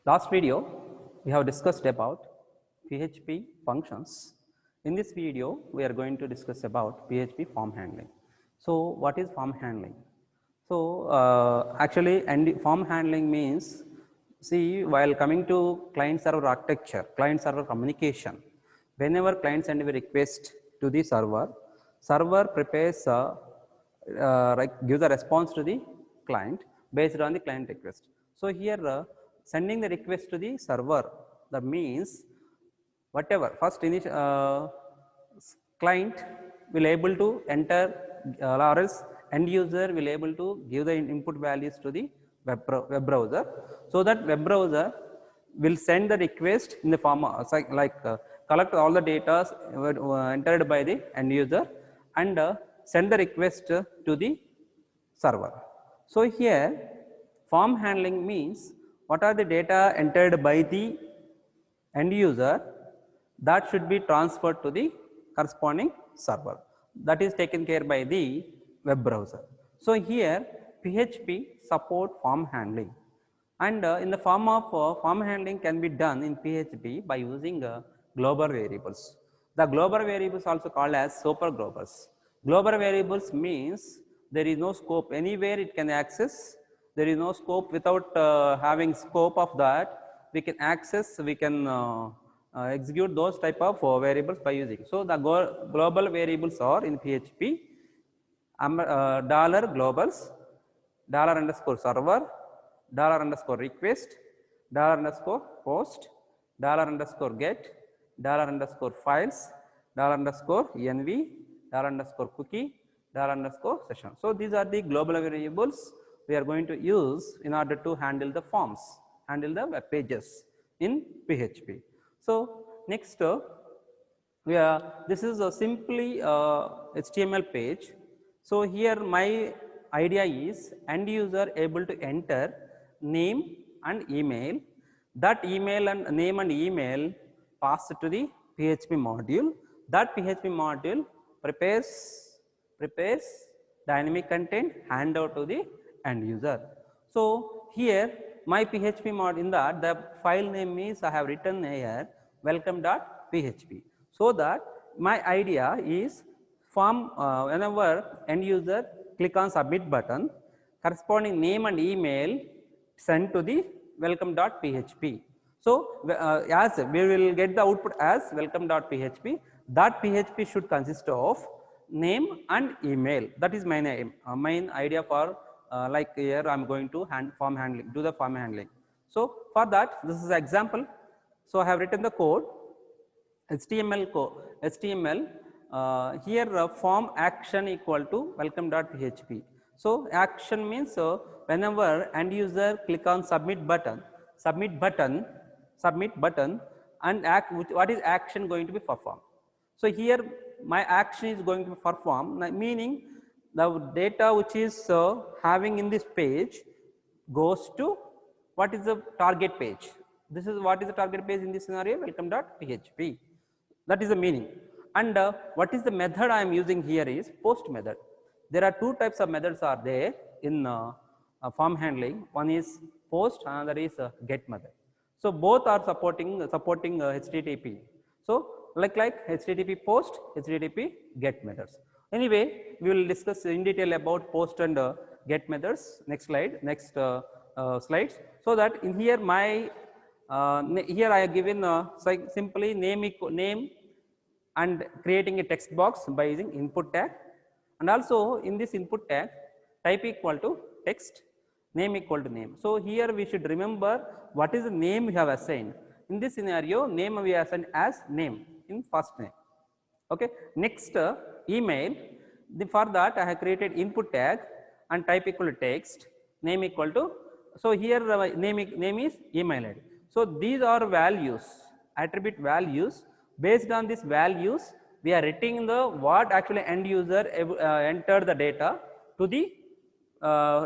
Last video we have discussed about PHP functions. In this video we are going to discuss about PHP form handling. So what is form handling? So actually form handling means, see, while coming to client server architecture, client server communication, whenever client send a request to the server, server prepares gives a response to the client based on the client request. So here sending the request to the server, that means whatever first initial client will able to enter or else end user will able to give the input values to the web browser, so that web browser will send the request in the form of collect all the data entered by the end user and send the request to the server. So here form handling means what are the data entered by the end user that should be transferred to the corresponding server, that is taken care by the web browser. So here PHP support form handling, and in the form of form handling can be done in PHP by using global variables. The global variables also called as super globals. Global variables means there is no scope, anywhere it can access, there is no scope. Without having scope of that, we can access, we can execute those type of variables by using. So the global variables are in PHP dollar globals, dollar underscore server, dollar underscore request, dollar underscore post, dollar underscore get, dollar underscore files, dollar underscore env, dollar underscore cookie, dollar underscore session. So these are the global variables we are going to use in order to handle the forms, handle the web pages in PHP. So next this is a simply HTML page. So here my idea is end user able to enter name and email. That email and name and email passed to the PHP module. That PHP module prepares dynamic content, hand out to the end user. So here my PHP mod, in that the file name is I have written here welcome.php. So that my idea is form whenever end user click on submit button, corresponding name and email sent to the welcome.php. So as we will get the output as welcome.php, that PHP should consist of name and email. That is my name, main idea for like here I am going to form handling, do the form handling. So for that, this is an example. So I have written the code, HTML code, HTML here form action equal to welcome.php. So action means whenever end user click on submit button, and what is action going to be performed. So here my action is going to be performed, meaning the data which is having in this page goes to what is the target page. This is what is the target page in this scenario, welcome.php. That is the meaning. And what is the method I am using here is post method. There are two types of methods are there in form handling. One is post, another is get method. So both are supporting HTTP. So like HTTP post, HTTP get methods. Anyway, we will discuss in detail about post and get methods. Next slide, next slides. So that in here my here I have given simply name and creating a text box by using input tag, and also in this input tag type equal to text, name equal to name. So here we should remember what is the name we have assigned. In this scenario, name we assigned as name in first name. Okay. Next email, for that I have created input tag and type equal to text, name equal to, so here name is email ID. So these are values, attribute values. Based on these values, we are writing the what actually end user enter the data to the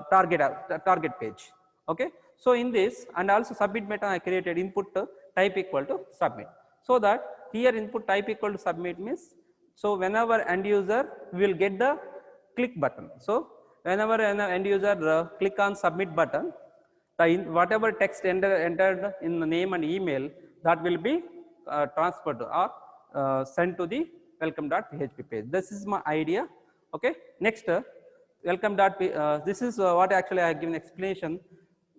target page. Okay. So in this, and also submit button I created input type equal to submit. So that here input type equal to submit means, so whenever end user will get the click button. So whenever an end user click on submit button, whatever text entered in the name and email, that will be transferred or sent to the welcome.php page. This is my idea. Okay. Next, this is what actually I have given explanation.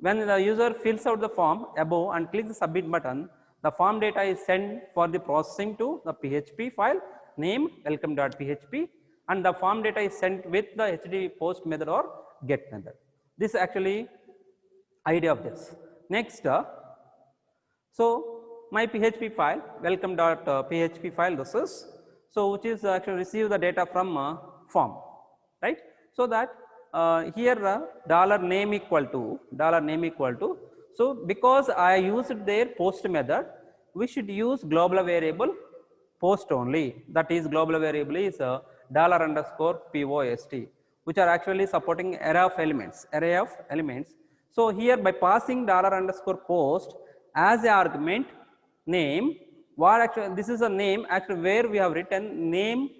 When the user fills out the form above and clicks the submit button, the form data is sent for the processing to the PHP file name welcome.php, and the form data is sent with the HTTP post method or get method. This is actually idea of this. Next, so my PHP file welcome.php file this is, so which is actually receive the data from form, right? So that here $name equal to, so because I used their post method, we should use global variable post only. That is global variable is $_post, which are actually supporting array of elements. So here by passing $_post as a argument name, what actually this is a name actually where we have written name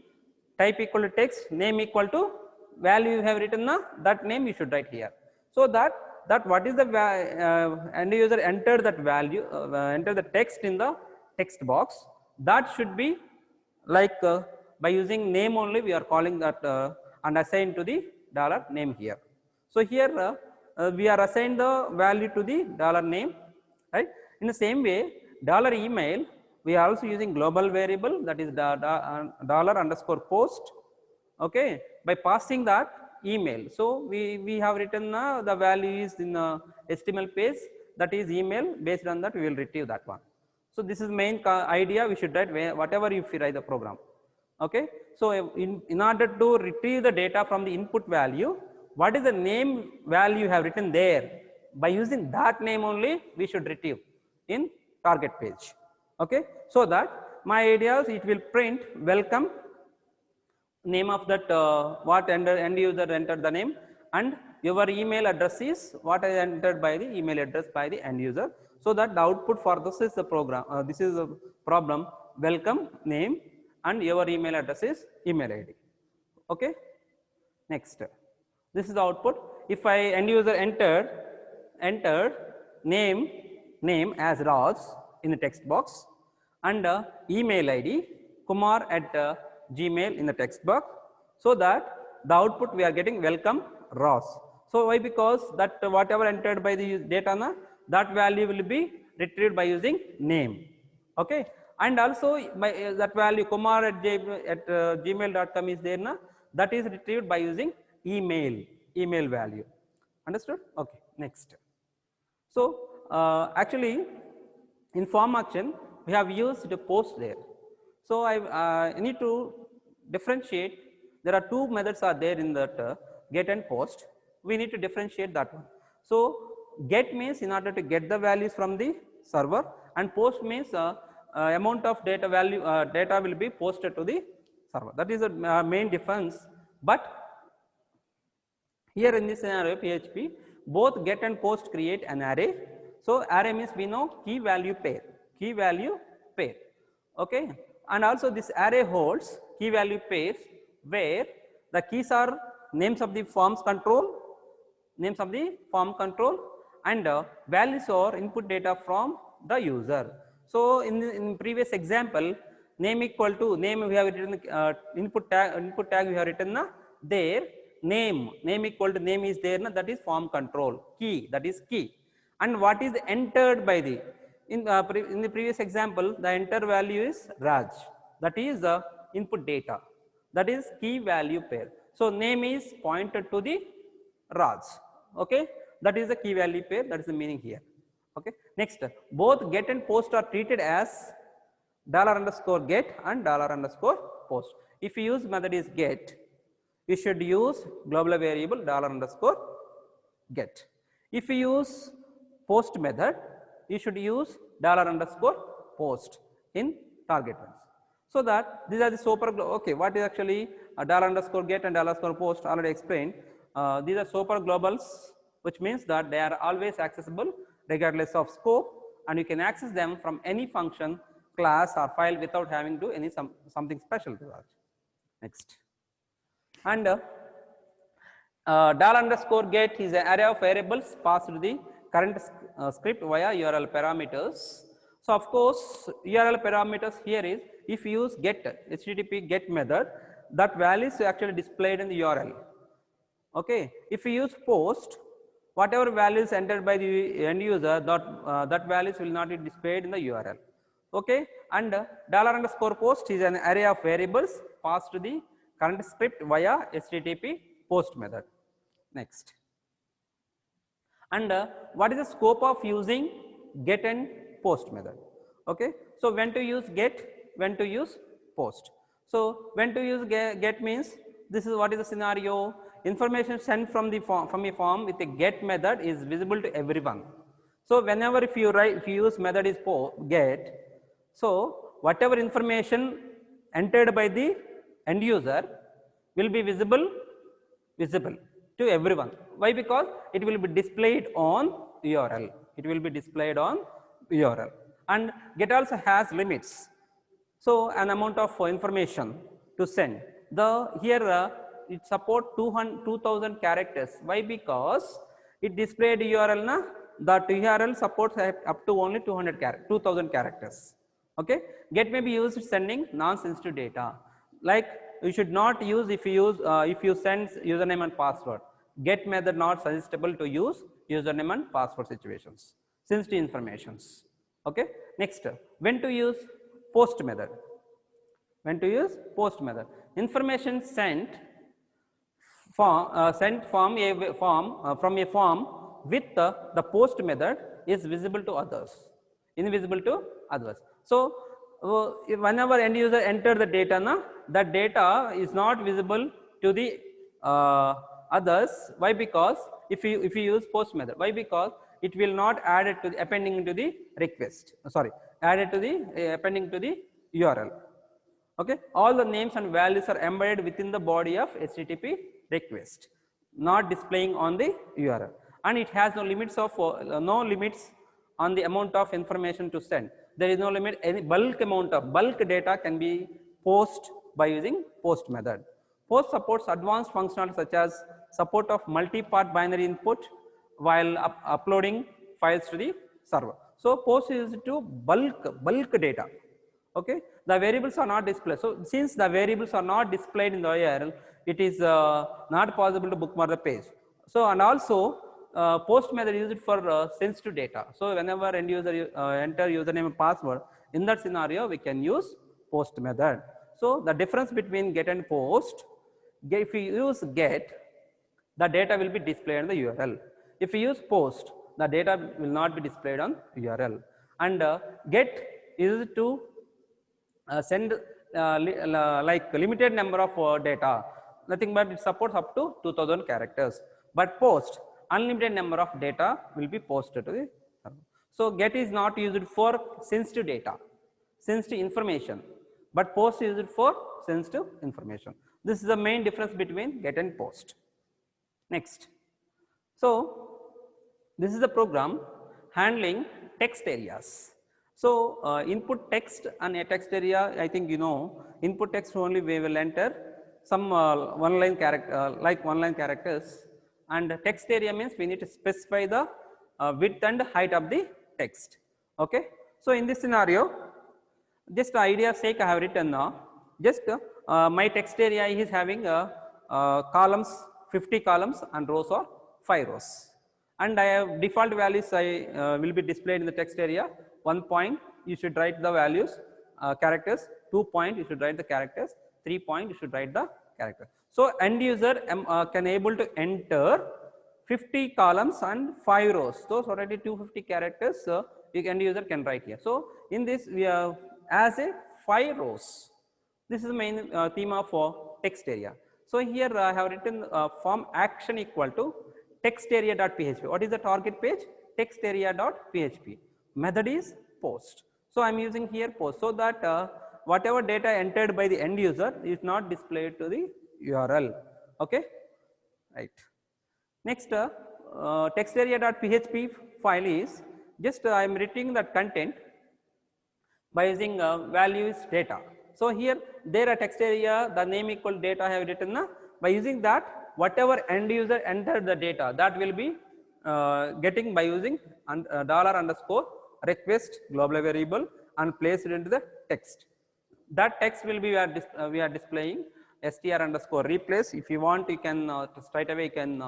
type equal to text, name equal to value you have written that name you should write here. So that what is the end user enter that value, enter the text in the text box, that should be like by using name only we are calling that and assign to the $name here. So here we are assigned the value to the $name, right? In the same way $email we are also using global variable, that is $_post, okay, by passing that email. So we have written the value is in HTML page, that is email, based on that we will retrieve that one. So this is main idea, we should write whatever you write the program. Okay. So in order to retrieve the data from the input value, what is the name value you have written there, by using that name only we should retrieve in target page. Okay. So that my idea is it will print welcome, name of that what end user entered the name, and your email address is what is entered by the email address by the end user. So that the output for this is the program, this is a problem welcome name and your email address is email ID. Okay. Next, this is the output. If I end user entered name as Raj in the text box, and email ID Kumar at Gmail in the text box, so that the output we are getting welcome Raj. So why? Because that whatever entered by the data, that value will be retrieved by using name. Okay. And also by that value Kumar at gmail.com is there, that is retrieved by using email value. Understood? Okay. Next. So actually in form action we have used the post there. So I need to differentiate. There are two methods are there in that get and post. We need to differentiate that one. So get means in order to get the values from the server, and post means amount of data value data will be posted to the server. That is the main difference. But here in this scenario PHP, both get and post create an array. So array means we know key value pair. Okay. And also this array holds key value pairs where the keys are names of the form control, and values or input data from the user. So in previous example, name equal to name we have written input tag we have written there, name equal to name is there, that is form control, key, that is key. And what is entered by the in the previous example, the enter value is Raj, that is the input data, that is key value pair. So name is pointed to the Raj. Okay. That is the key value pair, that is the meaning here. Okay. Next, both get and post are treated as $_get and $_post. If you use method is get, you should use global variable $_get. If you use post method, you should use $_post in target ones. So that these are the super. Okay, what is actually $_get and $_post already explained. These are super globals, which means that they are always accessible regardless of scope, and you can access them from any function, class or file without having to any something special to that. Next. And $_get is an array of variables passed to the current script via URL parameters. So of course URL parameters here is, if you use get HTTP get method, that value is actually displayed in the URL. Okay, if you use post, whatever values entered by the end user, that values will not be displayed in the URL. Okay, and $_post is an array of variables passed to the current script via HTTP post method. Next, and what is the scope of using get and post method? Okay, so when to use get, when to use post. So when to use get means, this is what is the scenario: information sent from the form, from a form with a get method is visible to everyone. So whenever if you use method is get, so whatever information entered by the end user will be visible to everyone. Why? Because it will be displayed on URL. It will be displayed on URL. And get also has limits. So an amount of information to send. Here it support 2000 characters. Why? Because it displayed URL na, that URL supports up to only 2000 characters. Okay, get may be used sending non-sensitive data. Like you should not use if you send username and password. Get method not suggestible to use username and password situations, sensitive informations. Okay, next, when to use post method? When to use post method? Information sent from a form with the post method is visible to others, invisible to others. So whenever end user enter the data na, that data is not visible to the others. Why? Because if you use post method. Why? Because it will not add it to the appending to the request. Added to the appending to the URL. Okay, all the names and values are embedded within the body of HTTP request, not displaying on the URL, and it has no limits on the amount of information to send. There is no limit. Any bulk data can be post by using post method. Post supports advanced functionality such as support of multi-part binary input while uploading files to the server. So post is used to bulk data. Okay, the variables are not displayed. So since the variables are not displayed in the URL, it is not possible to bookmark the page. So and also post method used for sensitive data. So whenever end user enter username and password, in that scenario we can use post method. So the difference between get and post: if you use get, the data will be displayed on the URL. If you use post, the data will not be displayed on URL. And get is to send like limited number of data, nothing but it supports up to 2000 characters. But post, unlimited number of data will be posted to the server. So get is not used for sensitive data, sensitive information, but post is used for sensitive information. This is the main difference between get and post. Next, so this is the program handling text areas. So input text and a text area, I think you know, input text only we will enter some one line character, like one line characters, and text area means we need to specify the width and height of the text. Okay, so in this scenario, just the idea sake I have written now, just my text area is having columns, 50 columns, and rows are 5 rows, and I have default values I will be displayed in the text area. 1 point you should write the values characters, 2 point you should write the characters, 3 point you should write the character. So end user can able to enter 50 columns and 5 rows. So already 250 characters end user can write here. So in this we have as a 5 rows. This is the main theme of text area. So here I have written form action equal to text area.php. What is the target page? Text area.php. Method is post. So I am using here post, so that whatever data entered by the end user is not displayed to the URL. Okay, right. Next, text area.php file is just I am reading that content by using values data. So here there a text area, the name equal data I have written. By using that, whatever end user entered the data, that will be getting by using dollar underscore request global variable and placed into the text. That text will be we are displaying str underscore replace. If you want, you can straight away you can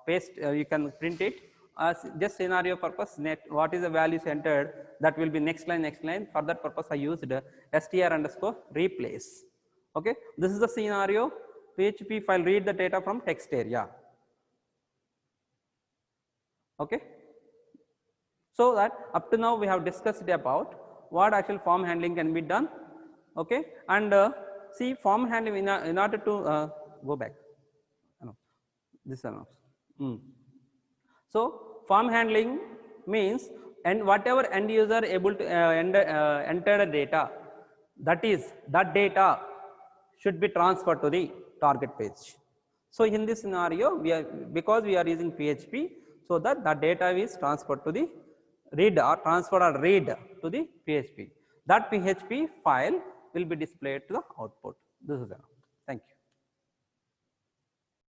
paste, you can print it as just scenario purpose. What is the values entered, that will be next line, next line. For that purpose I used str underscore replace. Okay, this is the scenario. PHP file read the data from text area. Okay, so that up to now we have discussed about what actual form handling can be done. Okay, and see, form handling in order to go back. No, this enough. So form handling means, and whatever end user able to enter the data, that data should be transferred to the target page. So in this scenario, because we are using PHP, so that the data is transferred to the read or transferred or read to the PHP. That PHP file will be displayed to the output. This is enough. Thank you.